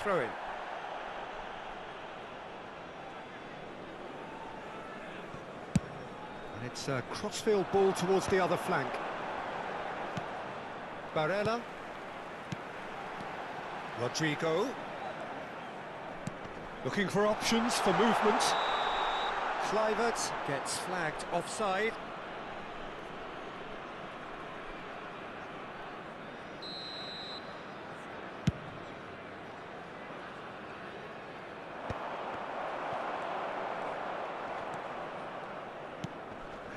throw-in. And it's a crossfield ball towards the other flank. Barella. Rodrigo. Looking for options for movement. Kluivert gets flagged offside.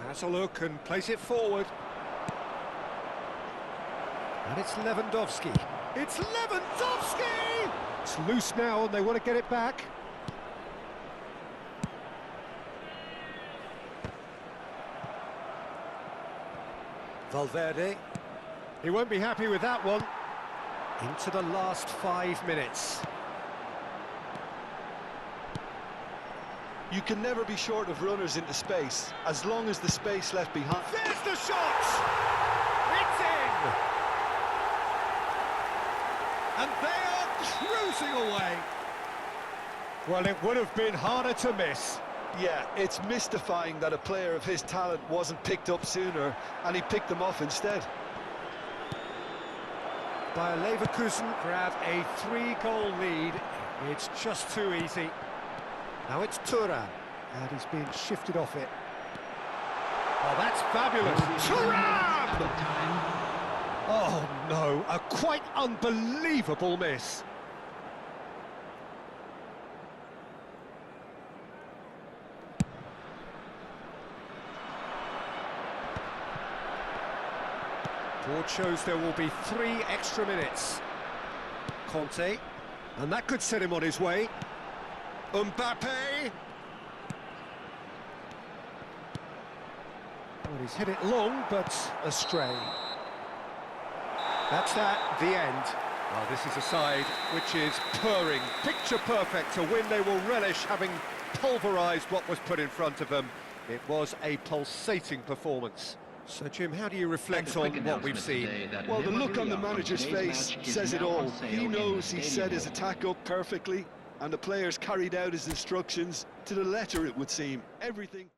Has a look and plays it forward. And it's Lewandowski. It's Lewandowski! It's loose now and they want to get it back. Valverde. He won't be happy with that one. Into the last 5 minutes. You can never be short of runners into space, as long as the space left behind. There's the shot! It's in! And they are cruising away. Well, it would have been harder to miss. Yeah, it's mystifying that a player of his talent wasn't picked up sooner, and he picked them off instead. Bayer Leverkusen grab a 3-goal lead. It's just too easy. Now it's Thuram, and he's being shifted off it. Oh, that's fabulous! Thuram! Oh no, a quite unbelievable miss. Board shows there will be 3 extra minutes. Conte, and that could set him on his way. Mbappe! Well, he's hit it long, but astray. That's that, the end. Well, this is a side which is purring, picture perfect. To win, they will relish having pulverised what was put in front of them. It was a pulsating performance. So, Jim, how do you reflect on what we've seen? Well, the look on the manager's face says it all. He knows he set his attack up perfectly, and the players carried out his instructions to the letter, it would seem. Everything...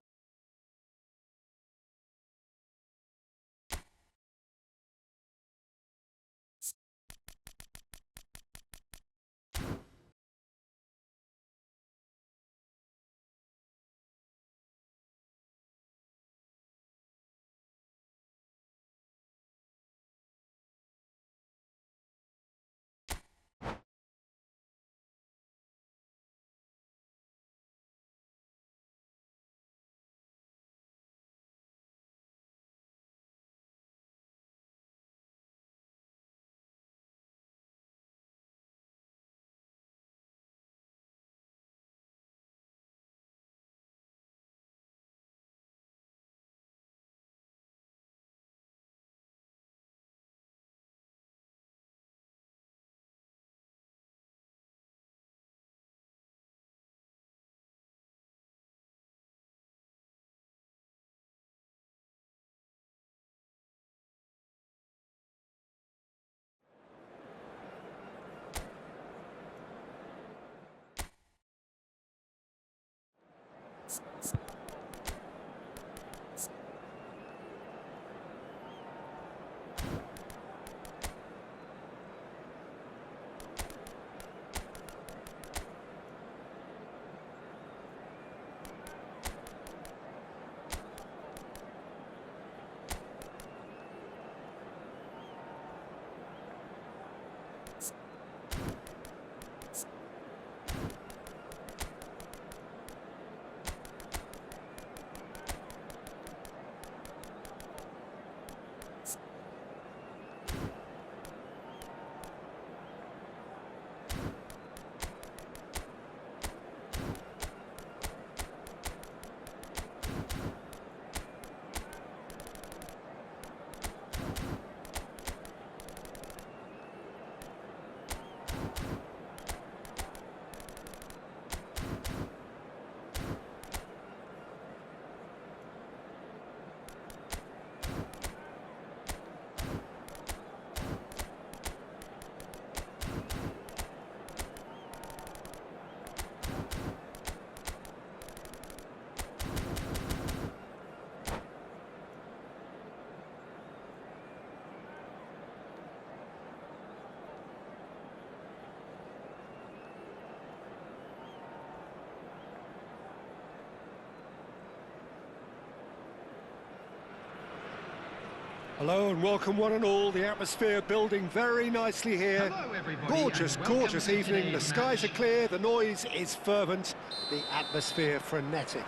Hello and welcome one and all. The atmosphere building very nicely here. Hello everybody, Gorgeous, and welcome gorgeous to evening. The today's skies are match. clear, the noise is fervent, the atmosphere frenetic.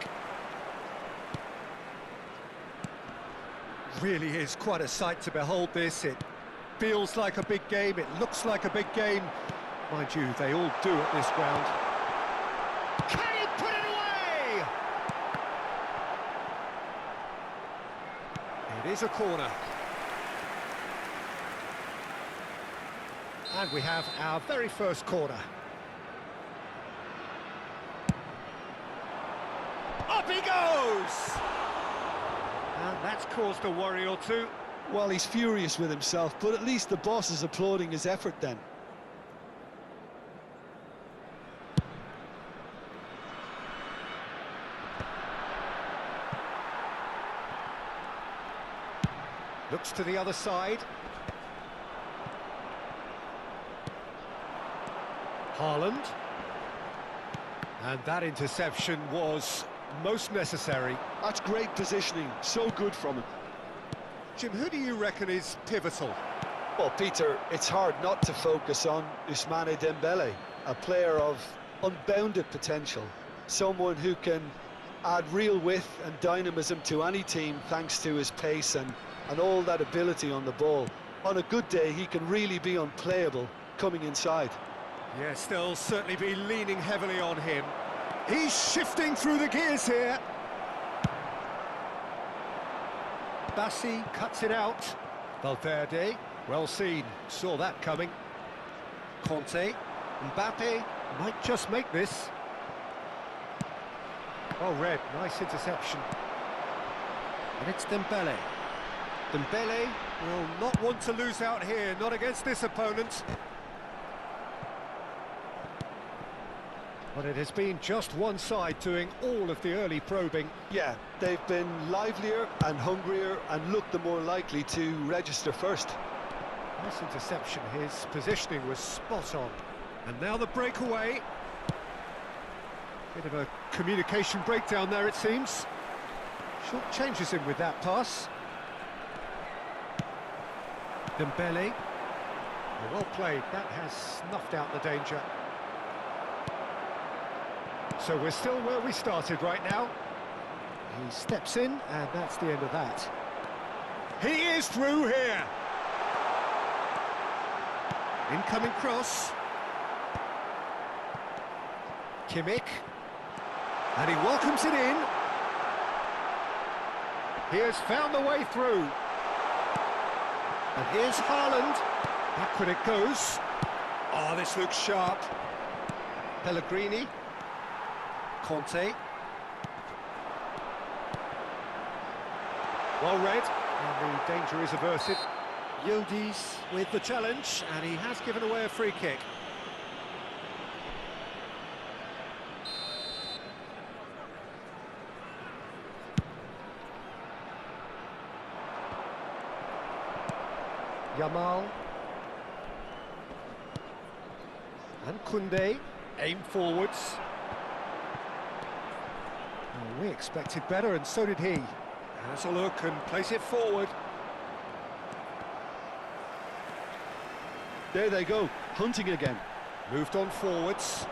Really is quite a sight to behold this. It feels like a big game, it looks like a big game. Mind you, they all do at this ground. Can he put it away? It is a corner. And we have our very first corner. Up he goes! And that's caused a worry or two. Well, he's furious with himself, but at least the boss is applauding his effort then. Looks to the other side. Haaland. And that interception was most necessary. That's great positioning, so good from him. Jim, who do you reckon is pivotal? Well, Peter, it's hard not to focus on Ousmane Dembele, a player of unbounded potential, someone who can add real width and dynamism to any team thanks to his pace and all that ability on the ball. On a good day, he can really be unplayable coming inside. Yes, they'll certainly be leaning heavily on him. He's shifting through the gears here. Bassi cuts it out. Valverde, well seen, saw that coming. Conte, Mbappe might just make this. Well read, nice interception. And it's Dembele. Dembele will not want to lose out here, not against this opponent. But it has been just one side doing all of the early probing. Yeah, they've been livelier and hungrier and looked the more likely to register first. Nice interception, his positioning was spot on. And now the breakaway. Bit of a communication breakdown there, it seems. Short changes him with that pass. Dembele. Well played, that has snuffed out the danger. So we're still where we started right now. He steps in, and that's the end of that. He is through here. Incoming cross. Kimmich. And he welcomes it in. He has found the way through. And here's Haaland. Backward it goes. Oh, this looks sharp. Pellegrini. Conte. Well read, and the danger is averted. Yildiz with the challenge, and he has given away a free kick. Yamal. And Koundé aim forwards. Well, we expected better, and so did he. Has a look and plays it forward. There they go, hunting again. Moved on forwards.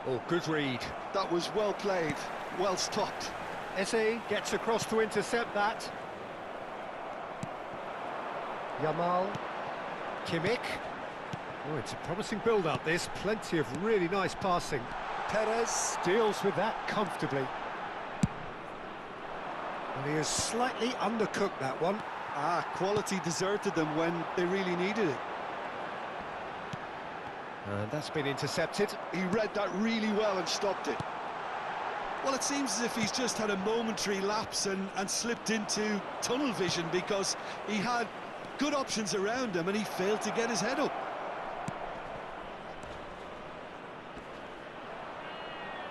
Oh, good read. That was well played, well stopped. Eze gets across to intercept that. Yamal. Kimmich. Oh, it's a promising build-up, this. Plenty of really nice passing. Perez deals with that comfortably. And he has slightly undercooked that one. Ah, quality deserted them when they really needed it. And that's been intercepted. He read that really well and stopped it. Well, it seems as if he's just had a momentary lapse and slipped into tunnel vision because he had good options around him and he failed to get his head up.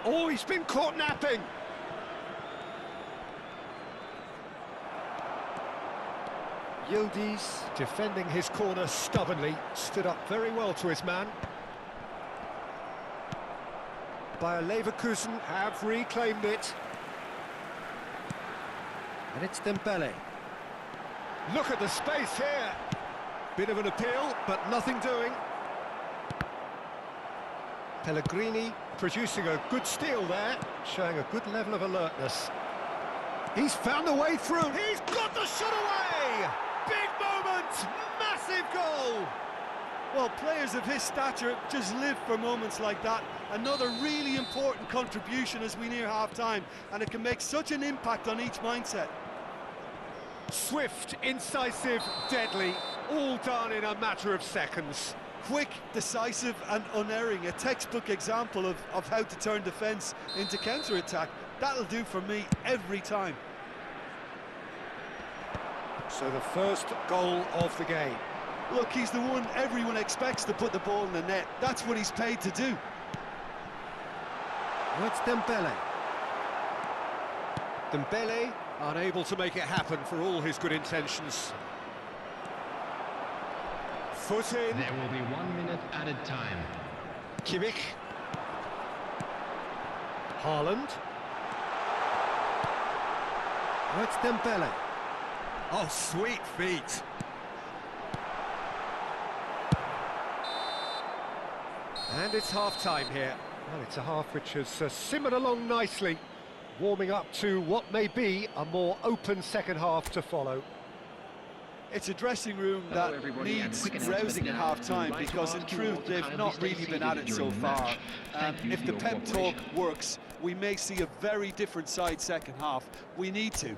Oh, he's been caught napping. Yildiz, defending his corner stubbornly, stood up very well to his man. Bayer Leverkusen have reclaimed it. And it's Dembele. Look at the space here. Bit of an appeal, but nothing doing. Pellegrini producing a good steal there, showing a good level of alertness. He's found a way through. He's got the shot away! Big moment! Massive goal! Well, players of his stature just live for moments like that. Another really important contribution as we near half-time, and it can make such an impact on each mindset. Swift, incisive, deadly, all done in a matter of seconds. Quick, decisive and unerring, a textbook example of how to turn defence into counter-attack. That'll do for me every time. So the first goal of the game. Look, he's the one everyone expects to put the ball in the net. That's what he's paid to do. Well, it's Dembele. Dembele unable to make it happen for all his good intentions. Foot in. There will be 1 minute added time. Kimmich. Haaland. Oh, it's Dembele. Oh, sweet feet. And it's half-time here. Well, it's a half which has simmered along nicely, warming up to what may be a more open second half to follow. It's a dressing room Hello, that everybody, and needs quick announcement rousing at now. half-time, Right because in to truth all, they've kindly not stay really been at it seated so during the far. match. Thank you If for the your pep talk cooperation. works, we may see a very different side second half. We need to.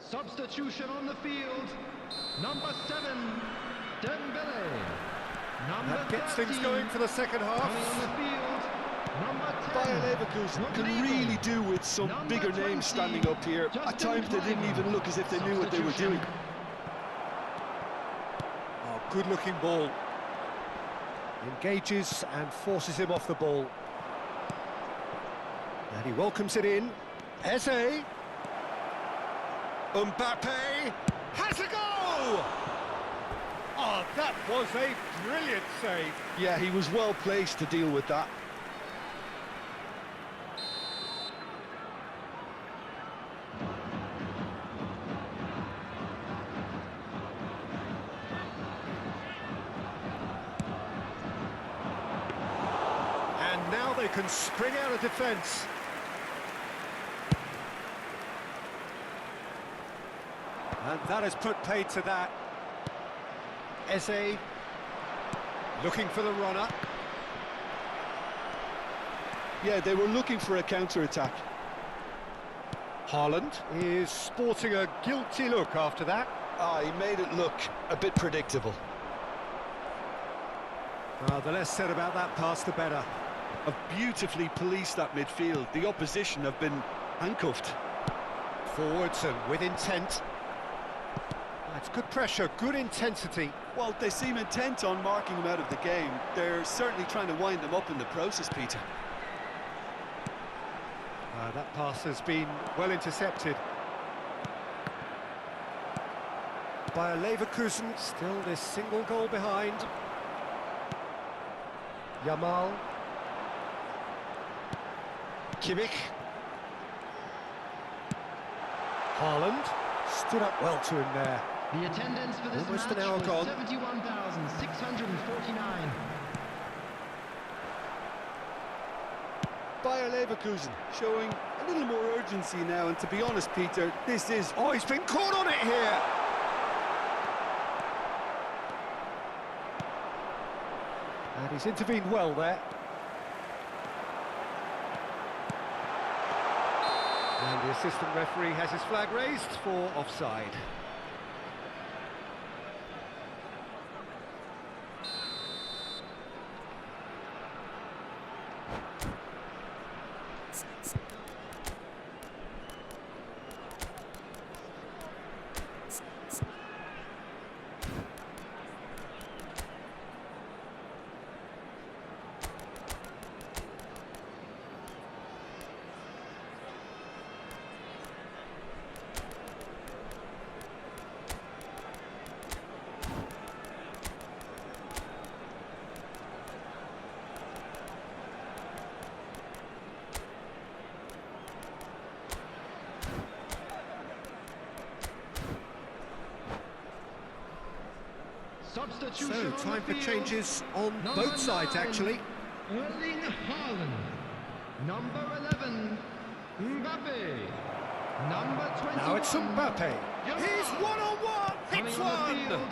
Substitution on the field. Number 7, Dembele. Number That gets 13, things going for the second coming on half. the field. Number 10. Bayer Leverkusen can really do with some Number bigger 20, names standing up here. At Justin times they didn't Kleiber. even look as if they knew what they were doing. Oh, good-looking ball. Engages and forces him off the ball. And he welcomes it in. Eze. Mbappe has a goal! Oh, that was a brilliant save. Yeah, he was well placed to deal with that. And now they can spring out of defence. And that has put paid to that. Eze looking for the runner. Yeah, they were looking for a counter-attack. Haaland is sporting a guilty look after that. Ah, he made it look a bit predictable. The less said about that pass, the better. Have beautifully policed that midfield. The opposition have been handcuffed. Forwards and with intent. That's good pressure, good intensity. Well, they seem intent on marking him out of the game. They're certainly trying to wind him up in the process, Peter. That pass has been well intercepted. Bayer Leverkusen still this single goal behind. Yamal. Kimmich. Haaland stood up well to him there. The attendance for this Almost match an hour was gone. 71,649. Bayer Leverkusen showing a little more urgency now, and to be honest, Peter, this is... Oh, he's been caught on it here! And he's intervened well there. And the assistant referee has his flag raised for offside. Substitution So, on time the for field. changes on Number both sides, 9, actually. Erling Haaland. Number 11, Mbappe. Number 21. Now it's Mbappe. He's one-on-one, hits Coming on the one! field,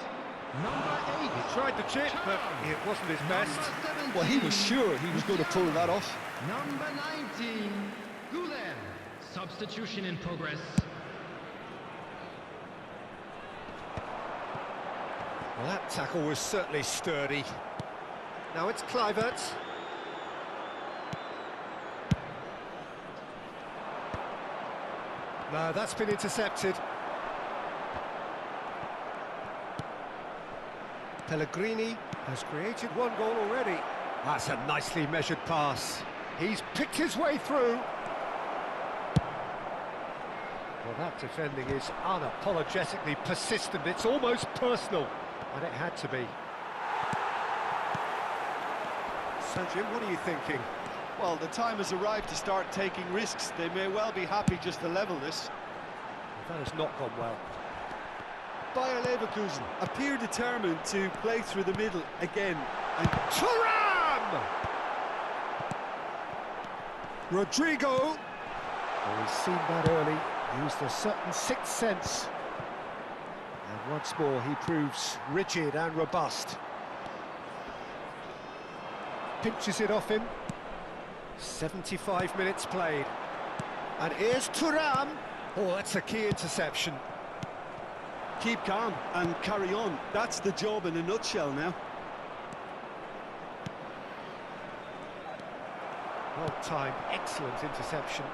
number 8. He tried the chip, but it wasn't his best. Number 17. Well, he was sure he was going to pull that off. Number 19, Goulet. Substitution in progress. Well, that tackle was certainly sturdy. Now it's Kluivert. No, that's been intercepted. Pellegrini has created one goal already. That's a nicely measured pass. He's picked his way through. Well, that defending is unapologetically persistent. It's almost personal, and it had to be. So, Jim, what are you thinking? Well, the time has arrived to start taking risks. They may well be happy just to level this. That has not gone well. Bayer Leverkusen appear determined to play through the middle again. And Thuram! Rodrigo. Well, he's seen that early, used a certain sixth sense. And once more, he proves rigid and robust. Pinches it off him. 75 minutes played. And here's Thuram. Oh, that's a key interception. keep calm and carry on. That's the job in a nutshell now. Well timed, excellent interception.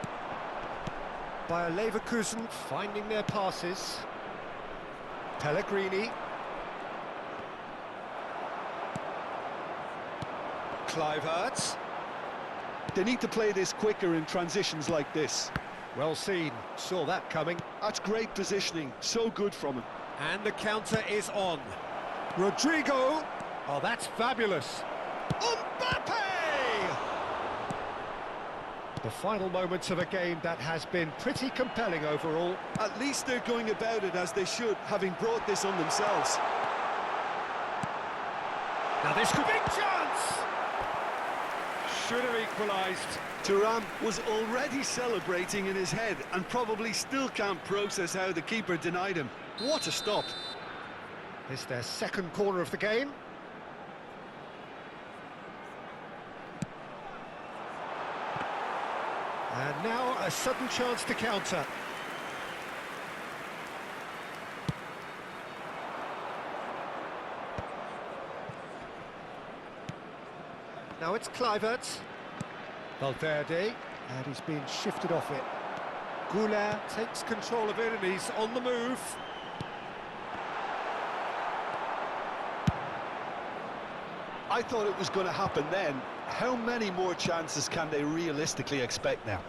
Bayer Leverkusen finding their passes. Pellegrini. Kluivert. They need to play this quicker in transitions like this. Well seen, saw that coming. That's great positioning, so good from him. And the counter is on. Rodrigo. Oh, that's fabulous. Mbappe! The final moments of a game that has been pretty compelling overall. At least they're going about it as they should, having brought this on themselves. Now this could be a chance! Should have equalised. Thuram was already celebrating in his head and probably still can't process how the keeper denied him. What a stop. It's their second corner of the game. And now a sudden chance to counter. Now it's Kluivert. Valverde, and he's being shifted off it. Goulet takes control of it and he's on the move. I thought it was going to happen then. How many more chances can they realistically expect now?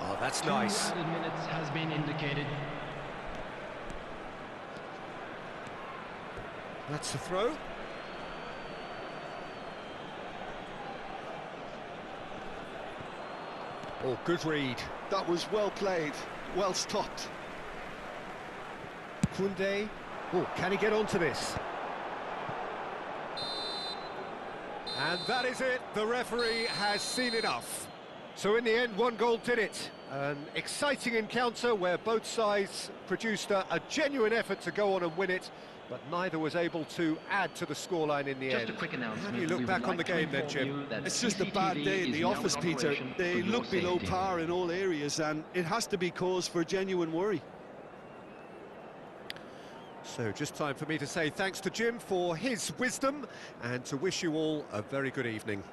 Oh, that's 2 nice. added minutes has been indicated. That's the throw. Oh, good read. That was well played, well stopped. Koundé. Oh, can he get onto this? And that is it. The referee has seen enough. So in the end, one goal did it. An exciting encounter where both sides produced a genuine effort to go on and win it, but neither was able to add to the scoreline in the Just end. a quick announcement. How do you We look would back on like the to game then, inform Jim? you that It's just a bad CCTV day in is the now office, in Peter. operation They for your look below safety. par in all areas, and it has to be cause for genuine worry. So just time for me to say thanks to Jim for his wisdom and to wish you all a very good evening.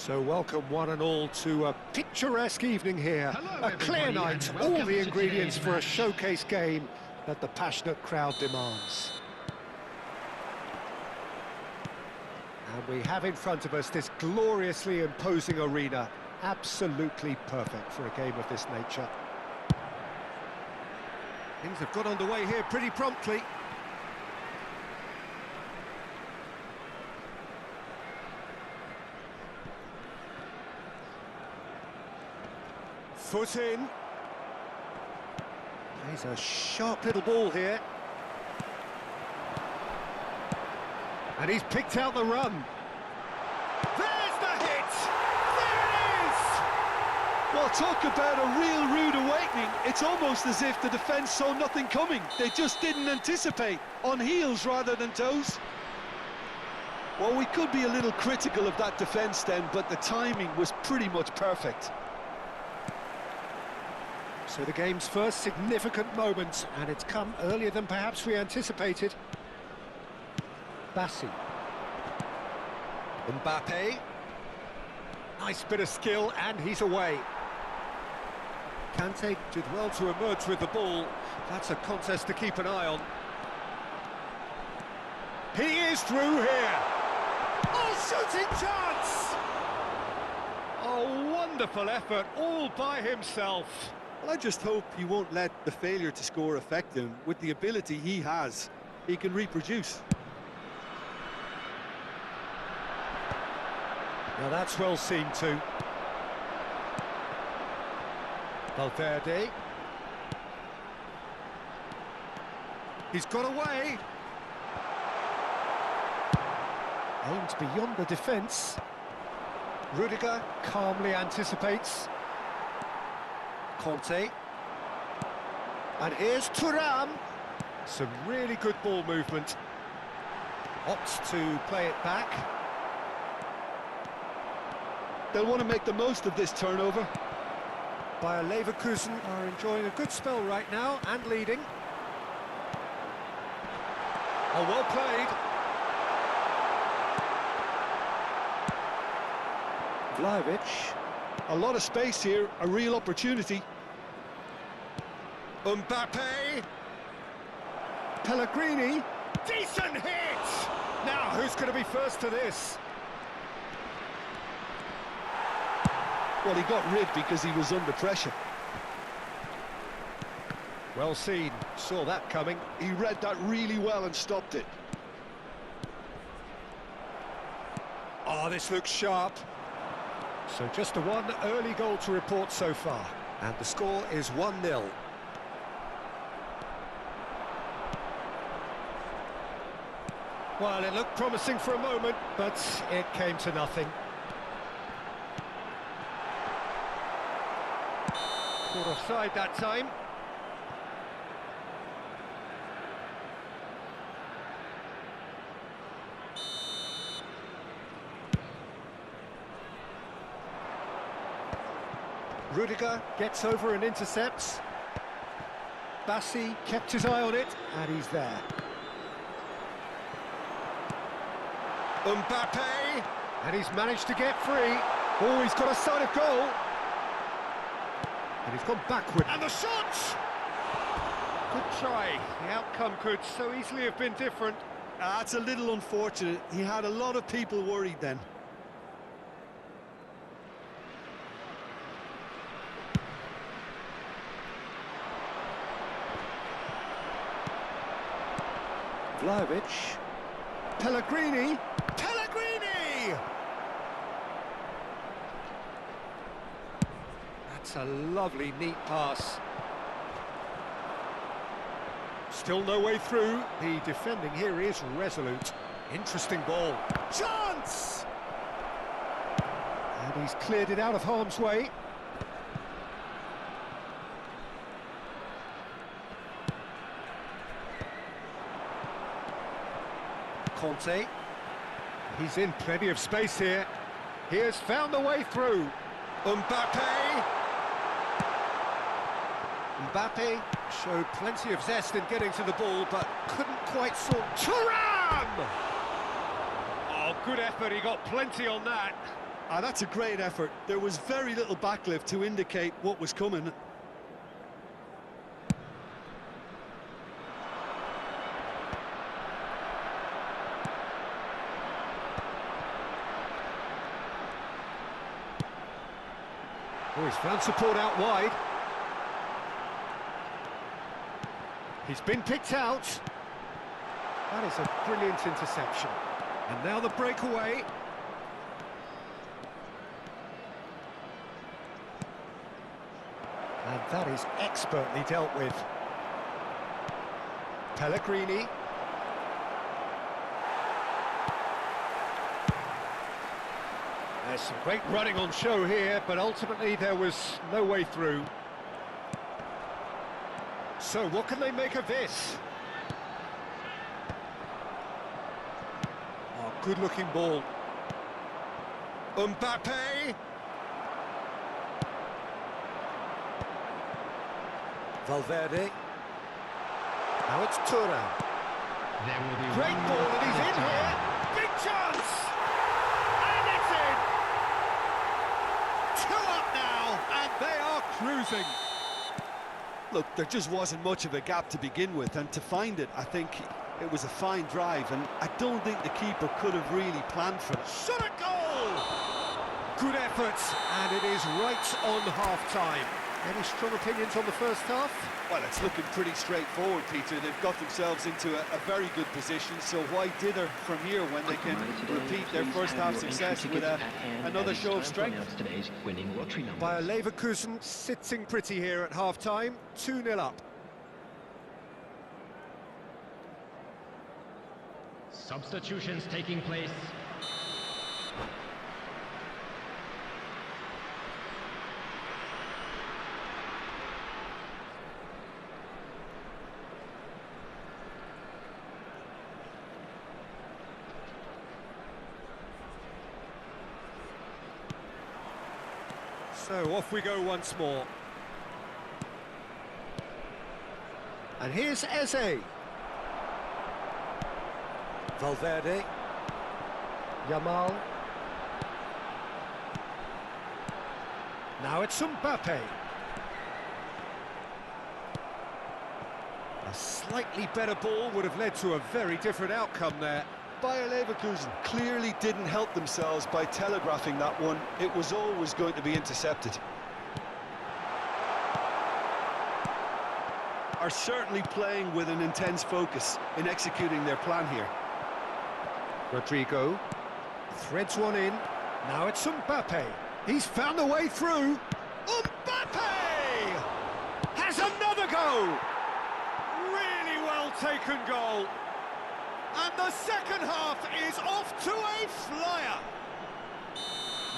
So welcome one and all to a picturesque evening here. Hello, A clear everybody, night, and all welcome the to ingredients today's for a match. showcase game that the passionate crowd demands. And we have in front of us this gloriously imposing arena, absolutely perfect for a game of this nature. Things have got underway here pretty promptly. Foot in. Plays a sharp little ball here. And he's picked out the run. There's the hit! There it is! Well, talk about a real rude awakening. It's almost as if the defence saw nothing coming. They just didn't anticipate, on heels rather than toes. Well, we could be a little critical of that defence then, but the timing was pretty much perfect. So the game's first significant moment, and it's come earlier than perhaps we anticipated. Bassi. Mbappe. Nice bit of skill, and he's away. Kante did well to emerge with the ball. That's a contest to keep an eye on. He is through here. Oh, shooting chance! Oh, wonderful effort, all by himself. Well, I just hope he won't let the failure to score affect him. With the ability he has, he can reproduce. Now that's well seen too. Valverde. He's got away. Aims beyond the defence. Rudiger calmly anticipates. Conte. And here's Thuram. Some really good ball movement. Opts to play it back. They'll want to make the most of this turnover. Bayer Leverkusen are enjoying a good spell right now and leading. Oh, well played. Vlahovic. A lot of space here, a real opportunity. Mbappe. Pellegrini. Decent hit! Now, who's going to be first to this? Well, he got rid because he was under pressure. Well seen. Saw that coming. He read that really well and stopped it. Oh, this looks sharp. So just a one early goal to report so far. And the score is 1-0. Well, it looked promising for a moment, but it came to nothing. Caught offside that time. Rudiger gets over and intercepts. Bassi kept his eye on it, and he's there. Mbappe, and he's managed to get free. Oh, he's got a sight of goal. And he's gone backward. And the shot! Good try. The outcome could so easily have been different. That's a little unfortunate. He had a lot of people worried then. Vlahovic. Pellegrini. Pellegrini! That's a lovely, neat pass. Still no way through. The defending here is resolute. Interesting ball. Chance! And he's cleared it out of harm's way. Conte. He's in plenty of space here. He has found the way through. Mbappe. Mbappe showed plenty of zest in getting to the ball, but couldn't quite sort. Thuram! Oh, good effort. He got plenty on that. Ah, that's a great effort. There was very little backlift to indicate what was coming. Oh, he's found support out wide. He's been picked out. That is a brilliant interception. And now the breakaway. And that is expertly dealt with. Pellegrini. There's some great running on show here, but ultimately there was no way through. So what can they make of this? Oh, good-looking ball. Mbappe. Valverde. Now it's Thuram. There will be Great one ball, more and he's in time. here. Big chance! And it's in! 2 up now, and they are cruising. Look, there just wasn't much of a gap to begin with, and to find it, I think it was a fine drive, and I don't think the keeper could have really planned for it. Shot a goal! Good effort, and it is right on half-time. Any strong opinions on the first half? Well, it's looking pretty straightforward, Peter. They've got themselves into a very good position, so why dither from here when they can repeat their first half success with another show of strength? Bayer Leverkusen sitting pretty here at half-time, 2-0 up. Substitutions taking place. So off we go once more. And here's Eze. Valverde. Yamal. Now it's Mbappe. A slightly better ball would have led to a very different outcome there. Bayer Leverkusen clearly didn't help themselves by telegraphing that one. It was always going to be intercepted. Are certainly playing with an intense focus in executing their plan here. Rodrigo threads one in. Now it's Mbappe. He's found a way through. Mbappe has another goal. Really well taken goal. And the second half is off to a flyer.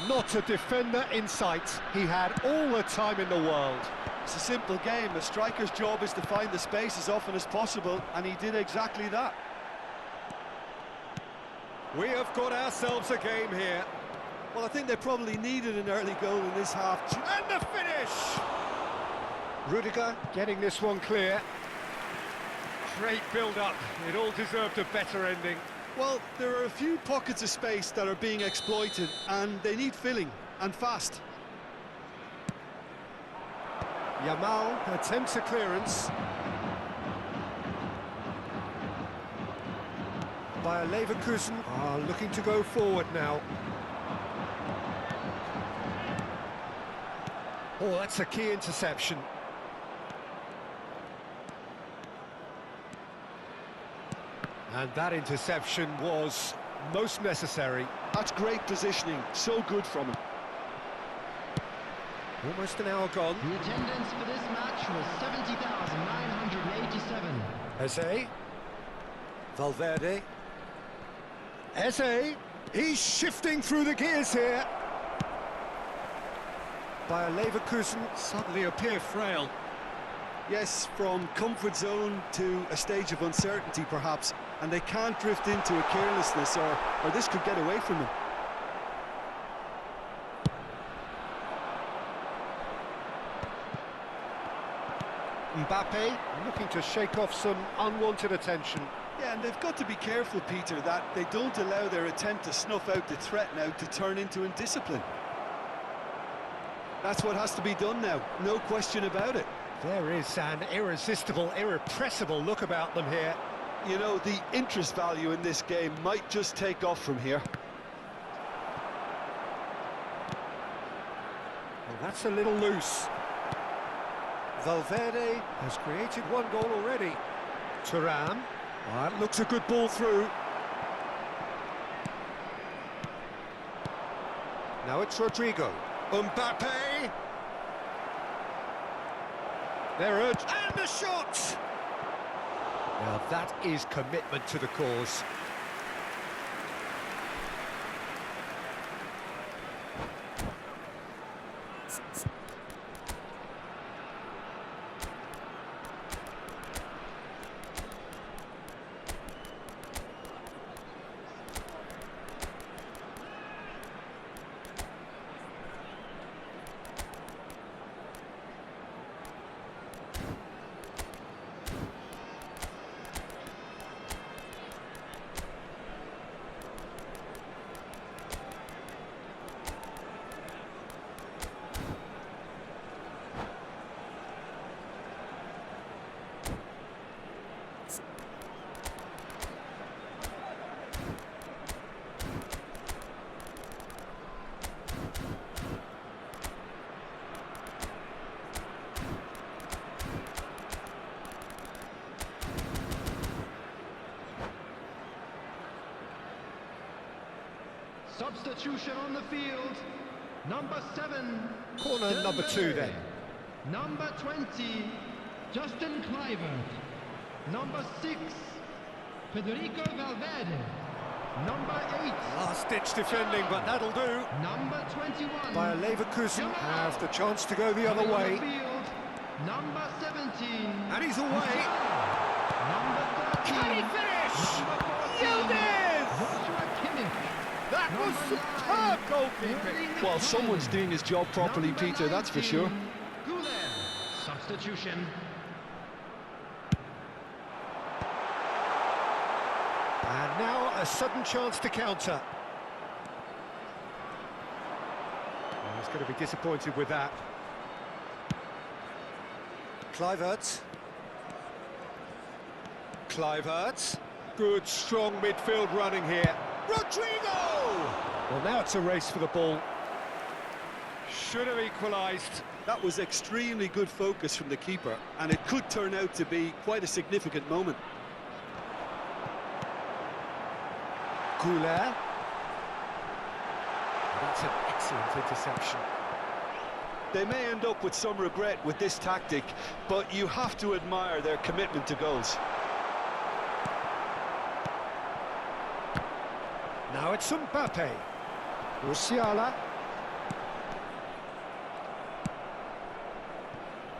Not a defender in sight. He had all the time in the world. It's a simple game. A striker's job is to find the space as often as possible, and he did exactly that. We have got ourselves a game here. Well, I think they probably needed an early goal in this half. And the finish! Rudiger getting this one clear. Great build-up. It all deserved a better ending. Well, there are a few pockets of space that are being exploited, and they need filling, and fast. Yamal attempts a clearance. Bayer Leverkusen are looking to go forward now. Oh, that's a key interception. And that interception was most necessary. That's great positioning, so good from him. Almost an hour gone. The attendance for this match was 70,987. Eze. Valverde. Eze. He's shifting through the gears here. Bayer Leverkusen suddenly appear frail. Yes, from comfort zone to a stage of uncertainty, perhaps, and they can't drift into a carelessness, or this could get away from them. Mbappe looking to shake off some unwanted attention. Yeah, and they've got to be careful, Peter, that they don't allow their attempt to snuff out the threat now to turn into indiscipline. That's what has to be done now, no question about it. There is an irresistible, irrepressible look about them here. You know, the interest value in this game might just take off from here. Well, that's a little loose. Valverde has created one goal already. Thuram. Well, that looks a good ball through. Now it's Rodrigo. Mbappe! They're urged. And the shot! Now that is commitment to the cause. Substitution on the field. Number 7. Corner number 2 then. Number 20. Justin Kluivert. Number 6. Federico Valverde. Number 8. Last-ditch defending, but that'll do. Number 21. Bayer Leverkusen have the chance to go the other Coming on way. the field. Number 17. And he's away. Number 13. Can he finish? Number 14. Yildiz! Joshua Kimmich. That was superb goalkeeping. Well, someone's doing his job properly, Number Peter, that's for sure. 19, Güler. Substitution. And now a sudden chance to counter. Oh, he's going to be disappointed with that. Kluivert. Kluivert. Good, strong midfield running here. Rodrigo! Well, now it's a race for the ball. Should have equalised. That was extremely good focus from the keeper, and it could turn out to be quite a significant moment. Güler. That's an excellent interception. They may end up with some regret with this tactic, but you have to admire their commitment to goals. Now it's Mbappe. Musiala.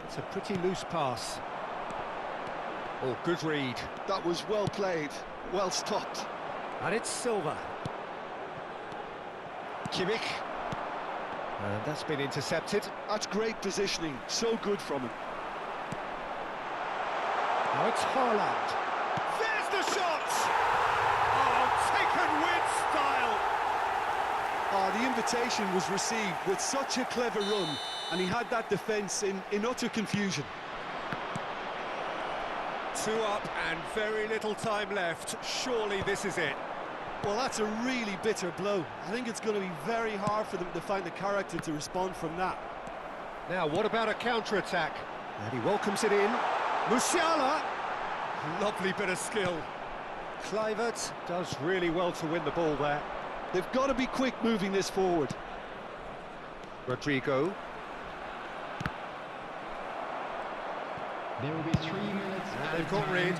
It's a pretty loose pass. Oh, good read. That was well played, well stopped. And it's Silva. Kimmich. And that's been intercepted. That's great positioning, so good from him. Now it's Haaland. There's the shot! Oh, taken with style! The invitation was received with such a clever run, and he had that defence in utter confusion. 2 up and very little time left. Surely this is it. Well, that's a really bitter blow. I think it's going to be very hard for them to find the character to respond from that. Now, what about a counter-attack? And he welcomes it in. Musiala! Lovely bit of skill. Kluivert does really well to win the ball there. They've got to be quick moving this forward. Rodrigo. There will be 3 minutes. And they've got Reed.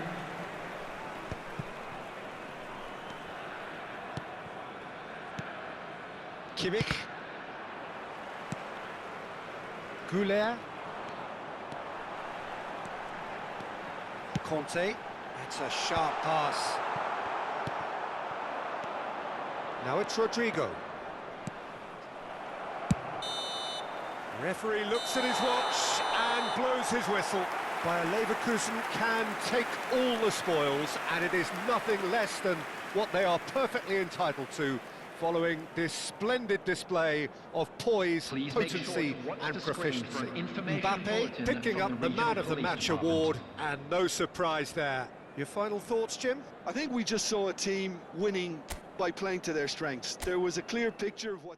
Kimmich. Güler. Conte. It's a sharp pass. Now it's Rodrigo. Referee looks at his watch and blows his whistle. Bayer Leverkusen can take all the spoils, and it is nothing less than what they are perfectly entitled to, following this splendid display of poise, Please make sure potency to watch and the screen for proficiency. an information Mbappe bulletin picking from up the the Man Regional of the Police Match Department. award, and no surprise there. Your final thoughts, Jim? I think we just saw a team winning by playing to their strengths. There was a clear picture of what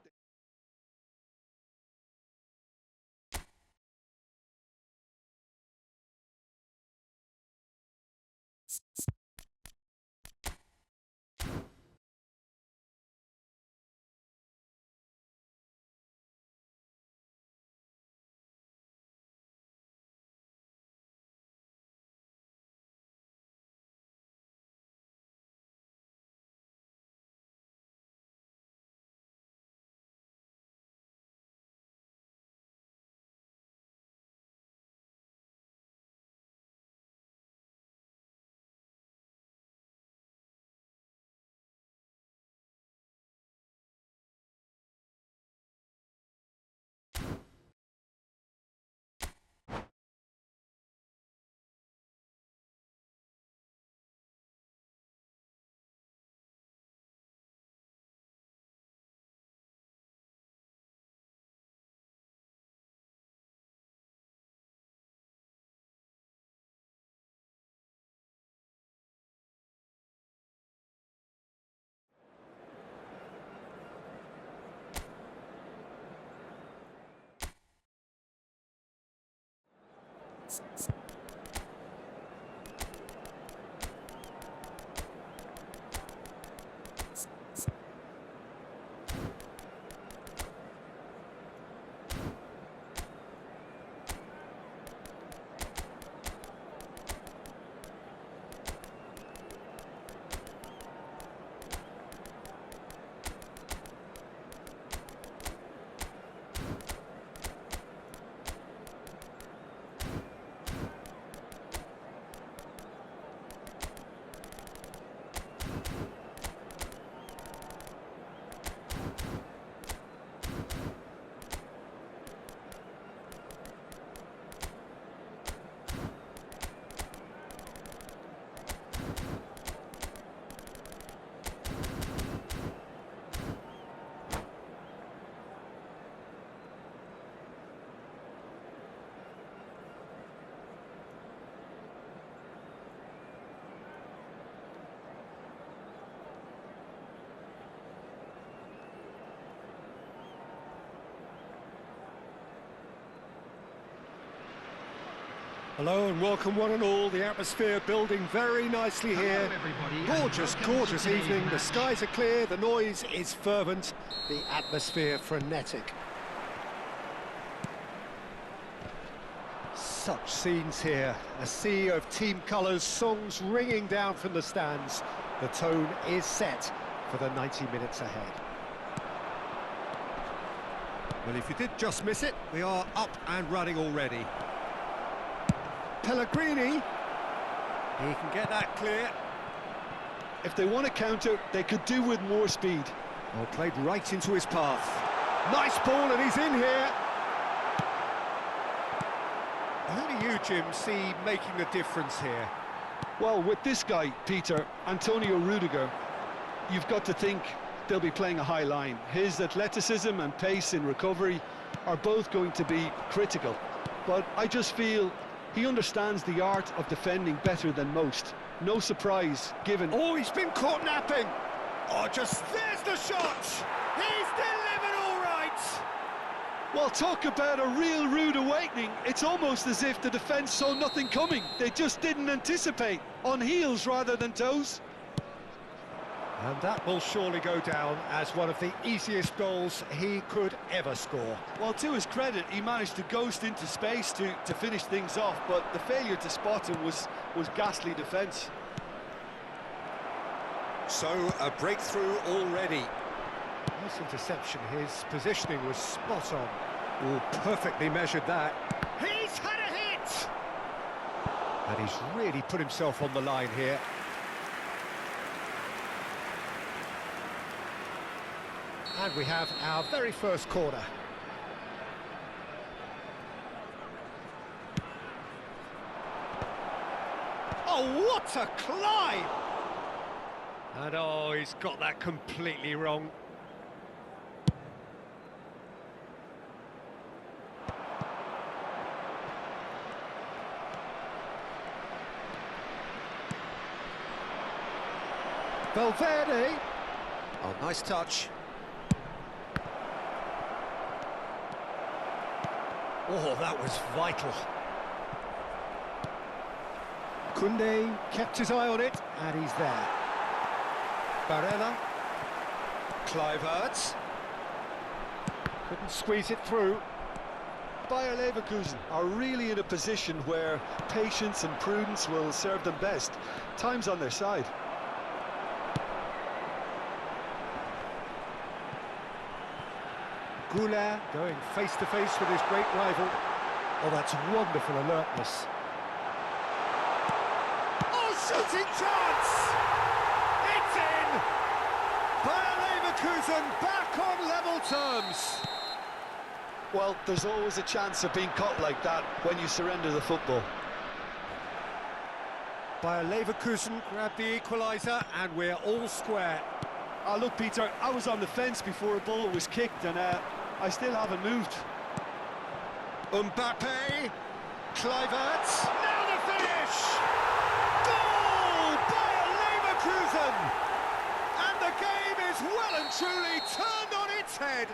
Hello and welcome one and all. The atmosphere building very nicely here. Hello everybody, and Gorgeous, welcome gorgeous to today's evening. The match. skies are clear, the noise is fervent, the atmosphere frenetic. Such scenes here, a sea of team colours, songs ringing down from the stands. The tone is set for the 90 minutes ahead. Well, if you did just miss it, we are up and running already. Pellegrini, he can get that clear. if they want to counter, they could do with more speed. Well, played right into his path. Nice ball, and he's in here. Who do you, Jim, see making the difference here? Well, with this guy, Peter, Antonio Rudiger, you've got to think they'll be playing a high line. His athleticism and pace in recovery are both going to be critical. But I just feel he understands the art of defending better than most. No surprise given. Oh, he's been caught napping. Oh, just there's the shot. He's delivered all right. Well, talk about a real rude awakening. It's almost as if the defence saw nothing coming. They just didn't anticipate. On heels rather than toes. And that will surely go down as one of the easiest goals he could ever score. Well, to his credit, he managed to ghost into space to finish things off, but the failure to spot him was ghastly defence. So, a breakthrough already. Nice interception, his positioning was spot on. Oh, perfectly measured that. He's had a hit! And he's really put himself on the line here. And we have our very first corner. Oh, what a climb! And oh, he's got that completely wrong. Valverde. Oh, nice touch. Oh, that was vital. Koundé kept his eye on it, and he's there. Barella. Kluivert. Couldn't squeeze it through. Bayer Leverkusen are really in a position where patience and prudence will serve them best. Time's on their side. Goulart going face-to-face with his great rival. Oh, that's wonderful alertness. Oh, shooting chance! It's in! Bayer Leverkusen back on level terms. Well, there's always a chance of being caught like that when you surrender the football. Bayer Leverkusen grabbed the equaliser, and we're all square. Look, Peter, I was on the fence before a ball was kicked, and I still haven't moved. Mbappe, Kluivert, now the finish! Goal! Bayer Leverkusen! And the game is well and truly turned on its head.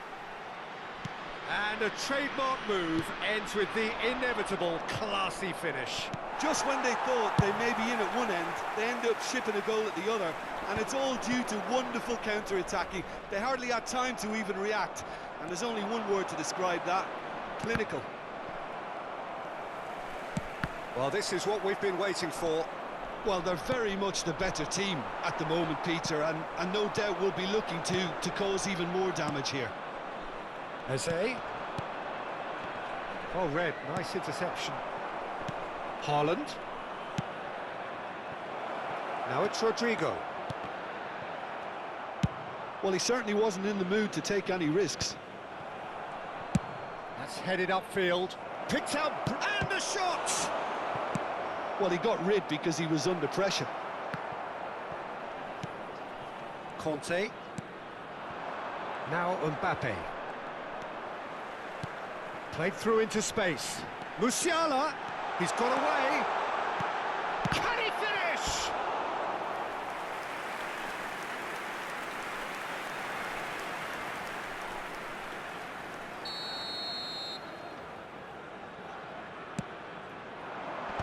And a trademark move ends with the inevitable classy finish. Just when they thought they may be in at one end, they end up shipping a goal at the other, and it's all due to wonderful counter-attacking. They hardly had time to even react, and there's only one word to describe that: clinical. Well, this is what we've been waiting for. Well, they're very much the better team at the moment, Peter, and no doubt will be looking to cause even more damage here. Eze. Oh, Red, nice interception. Haaland. Now it's Rodrigo. Well, he certainly wasn't in the mood to take any risks. That's headed upfield. Picked out, and the shot! Well, he got rid because he was under pressure. Conte. Now Mbappe. Played through into space. Musiala. He's got away. Can he finish?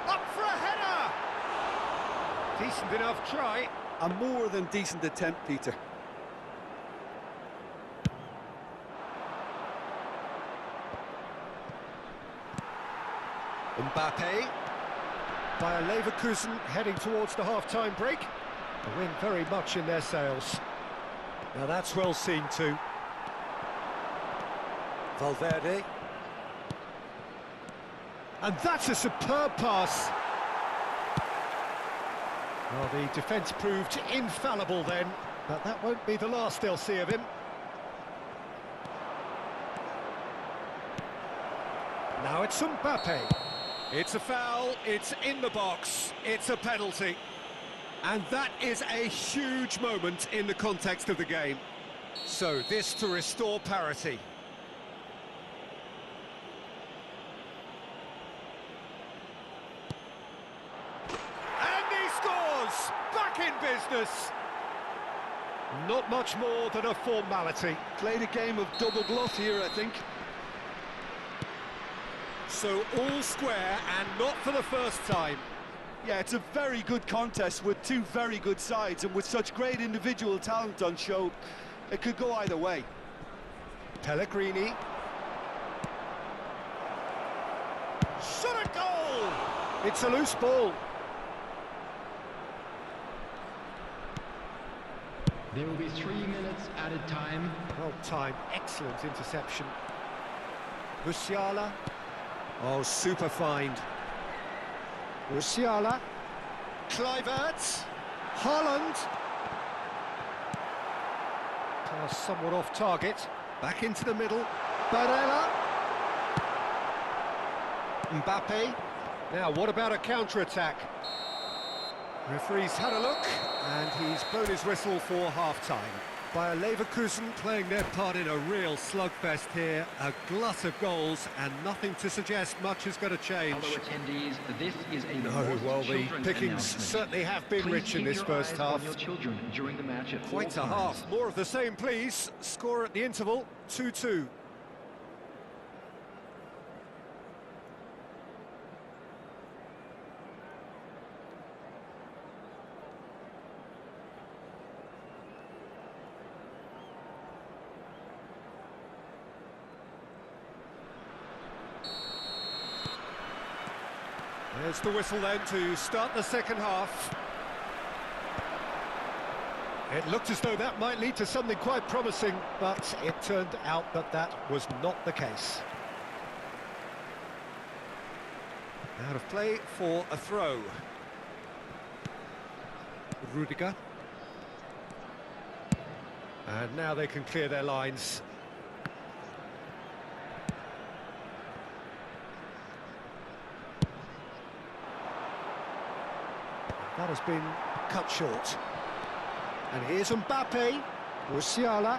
Up for a header. Decent enough try. A more than decent attempt, Peter. Mbappe. Bayer Leverkusen heading towards the half-time break. A win very much in their sails. Now that's well seen too. Valverde. And that's a superb pass. Well, the defence proved infallible then, but that won't be the last they'll see of him. Now it's Mbappe. It's a foul, it's in the box, it's a penalty. And that is a huge moment in the context of the game. So this to restore parity. And he scores! Back in business! Not much more than a formality. Played a game of double bluff here, I think. So all square, and not for the first time. Yeah, it's a very good contest with two very good sides, and with such great individual talent on show, it could go either way. Pellegrini. Shot a goal! It's a loose ball. There will be 3 minutes added time. Well timed, excellent interception. Musiala. Oh, super find. Musiala. Kluivert. Haaland. Pass somewhat off target. Back into the middle. Barella. Mbappe. Now, what about a counter-attack? Referee's had a look, and he's blown his whistle for half-time. Bayer Leverkusen playing their part in a real slugfest here, a glut of goals, and nothing to suggest much is going to change. Fellow attendees, this is a No, well, the children's pickings announcement. certainly have been Please rich in keep this your first eyes half. on your children during the match at Quite all a times. half. More of the same, please. Score at the interval, 2-2. There's the whistle then to start the second half. It looked as though that might lead to something quite promising, but it turned out that that was not the case. Out of play for a throw. Rudiger. And now they can clear their lines. That has been cut short. And here's Mbappe, Musiala.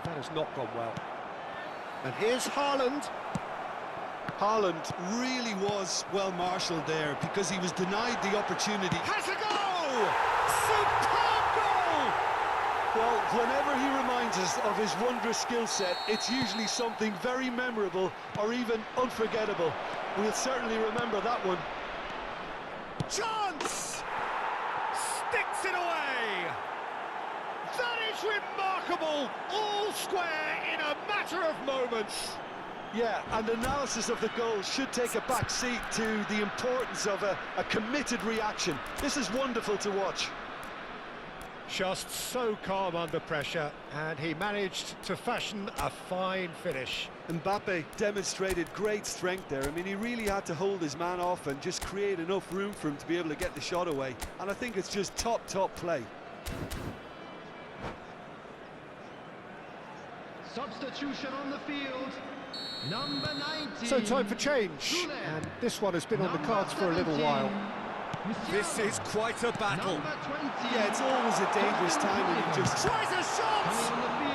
That has not gone well. And here's Haaland. Haaland really was well marshalled there because he was denied the opportunity. Has a goal! Superb goal! Well, whenever he reminds us of his wondrous skill set, it's usually something very memorable or even unforgettable. We'll certainly remember that one. Chance! Sticks it away! That is remarkable! All square in a matter of moments. Yeah, and analysis of the goal should take a back seat to the importance of a committed reaction. This is wonderful to watch. Just so calm under pressure, and he managed to fashion a fine finish. Mbappe demonstrated great strength there. I mean, he really had to hold his man off and just create enough room for him to be able to get the shot away. And I think it's just top play. Substitution on the field. Number 19. So time for change, and this one has been on the cards for a little while. This is quite a battle. Number 20. Yeah, it's always a dangerous time when you just... Tries a shot!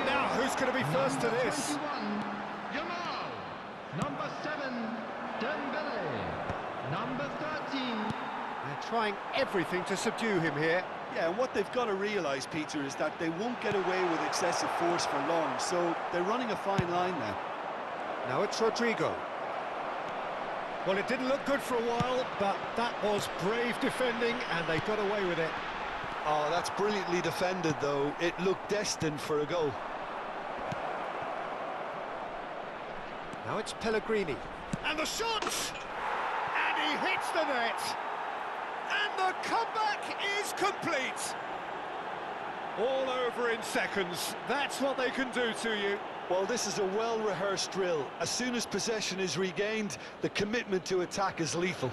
Now, who's going to be first to this? 21, Yamal. Number 7, Dembele. Number 13. They're trying everything to subdue him here. Yeah, and what they've got to realise, Peter, is that they won't get away with excessive force for long, so they're running a fine line now. Now it's Rodrigo. Well, it didn't look good for a while, but that was brave defending, and they got away with it. Oh, that's brilliantly defended, though. It looked destined for a goal. Now it's Pellegrini. And the shot! And he hits the net! And the comeback is complete! All over in seconds. That's what they can do to you. Well, this is a well-rehearsed drill. As soon as possession is regained, the commitment to attack is lethal.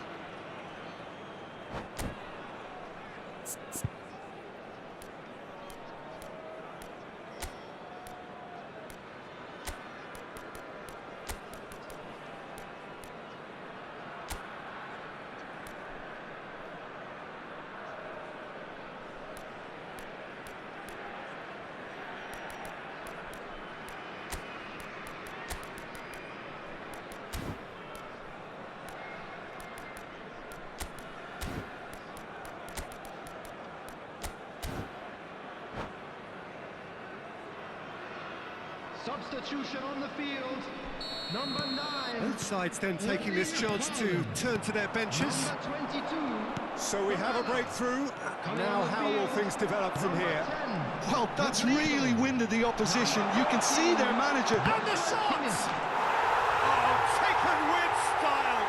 Substitution on the field. Number 9. Both sides then taking this chance to turn to their benches. Number 22. So we have a breakthrough. Now how will things develop from here? 10. Well, that's really winded the opposition. You can see their manager. And the shot! Oh, taken with style.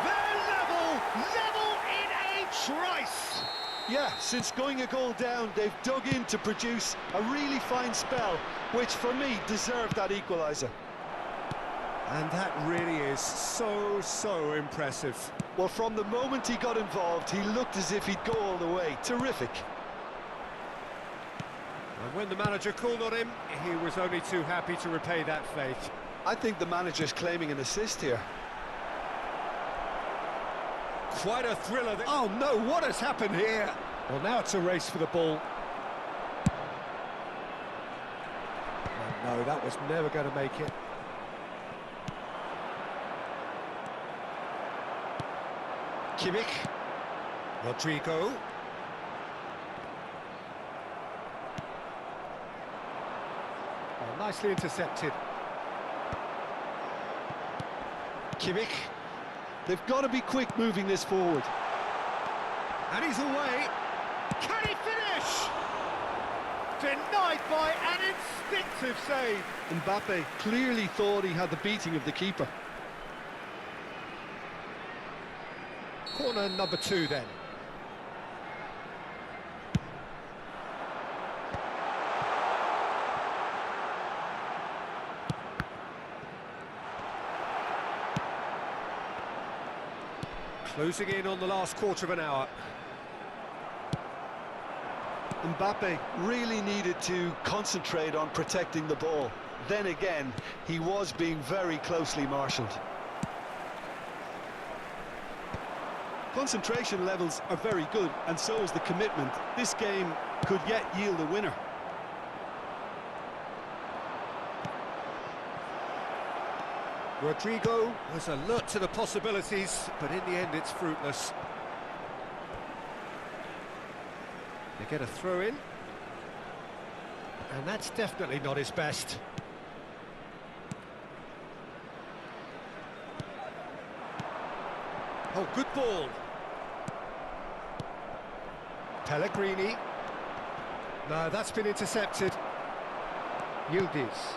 They're level in a trice. Yeah, since going a goal down, they've dug in to produce a really fine spell, which for me deserved that equaliser. And that really is so impressive. Well, from the moment he got involved, he looked as if he'd go all the way. Terrific. And when the manager called on him, he was only too happy to repay that faith. I think the manager's claiming an assist here. quite a thriller. Oh no, what has happened here? Well, now it's a race for the ball. Oh, no, that was never going to make it. Kimmich. Rodrigo. Oh, nicely intercepted. Kimmich. They've got to be quick moving this forward. And he's away. Can he finish? Denied by an instinctive save. Mbappe clearly thought he had the beating of the keeper. Corner number 2 then. Closing in on the last quarter of an hour. Mbappe really needed to concentrate on protecting the ball. Then again, he was being very closely marshalled. Concentration levels are very good, and so is the commitment. This game could yet yield a winner. Rodrigo was alert to the possibilities, but in the end it's fruitless. They get a throw in, and that's definitely not his best. Oh, good ball. Pellegrini. No, that's been intercepted. Yildiz.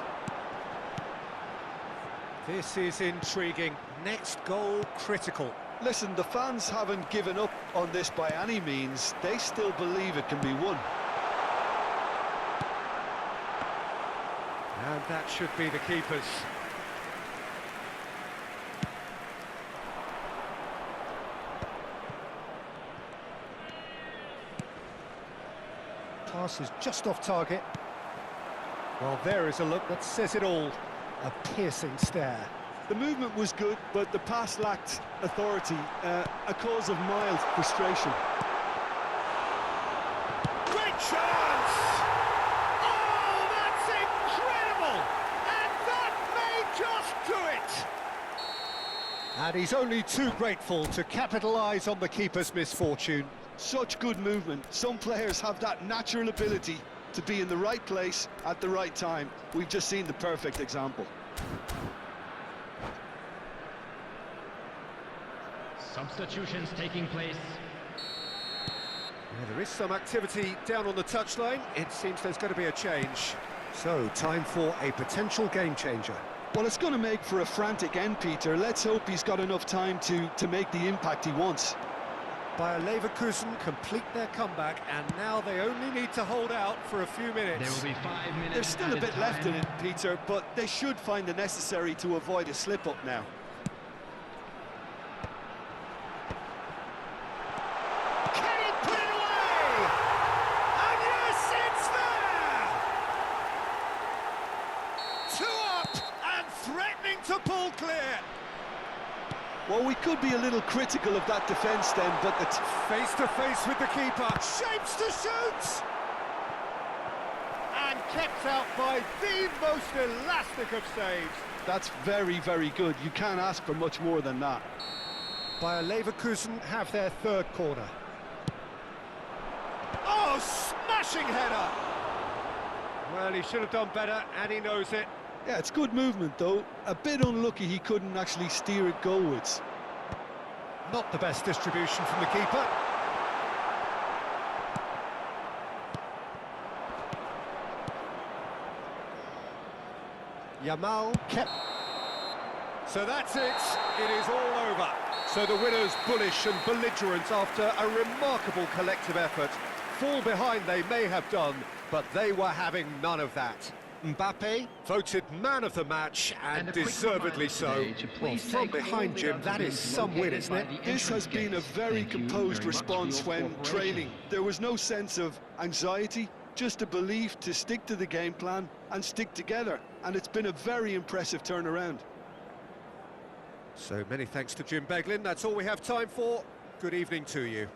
This is intriguing. Next goal critical. Listen, the fans haven't given up on this by any means. They still believe it can be won. And that should be the keeper's. Pass is just off target. Well, there is a look that says it all. A piercing stare. The movement was good, but the pass lacked authority, a cause of mild frustration. Great chance! Oh, that's incredible! And that may just do it! And he's only too grateful to capitalise on the keeper's misfortune. Such good movement. Some players have that natural ability to be in the right place at the right time. We've just seen the perfect example. Substitutions taking place. Yeah, there is some activity down on the touchline. It seems there's going to be a change. So, time for a potential game changer. Well, it's going to make for a frantic end, Peter. Let's hope he's got enough time to make the impact he wants. Bayer Leverkusen complete their comeback, and now they only need to hold out for a few minutes. There will be 5 minutes. There's still a bit left in it, Peter, but they should find the necessary to avoid a slip-up now. Can he put it away? And yes, it's there! 2 up and threatening to pull clear. Well, we could be a little critical of that defence then, but it's Face-to-face with the keeper. Shapes to shoot! And kept out by the most elastic of saves. that's very, very good. You can't ask for much more than that. Bayer Leverkusen have their 3rd corner. Oh, smashing header! Well, he should have done better, and he knows it. Yeah, it's good movement, though. A bit unlucky he couldn't actually steer it goalwards. Not the best distribution from the keeper. Yamal kept. So that's it. It is all over. So the winners bullish and belligerent after a remarkable collective effort. Fall behind they may have done, but they were having none of that. Mbappe voted man of the match, and deservedly so. Well, from behind, Jim, that is some win, isn't it? This has been a very composed response when trailing. There was no sense of anxiety, just a belief to stick to the game plan and stick together. And it's been a very impressive turnaround. So many thanks to Jim Beglin. That's all we have time for. good evening to you.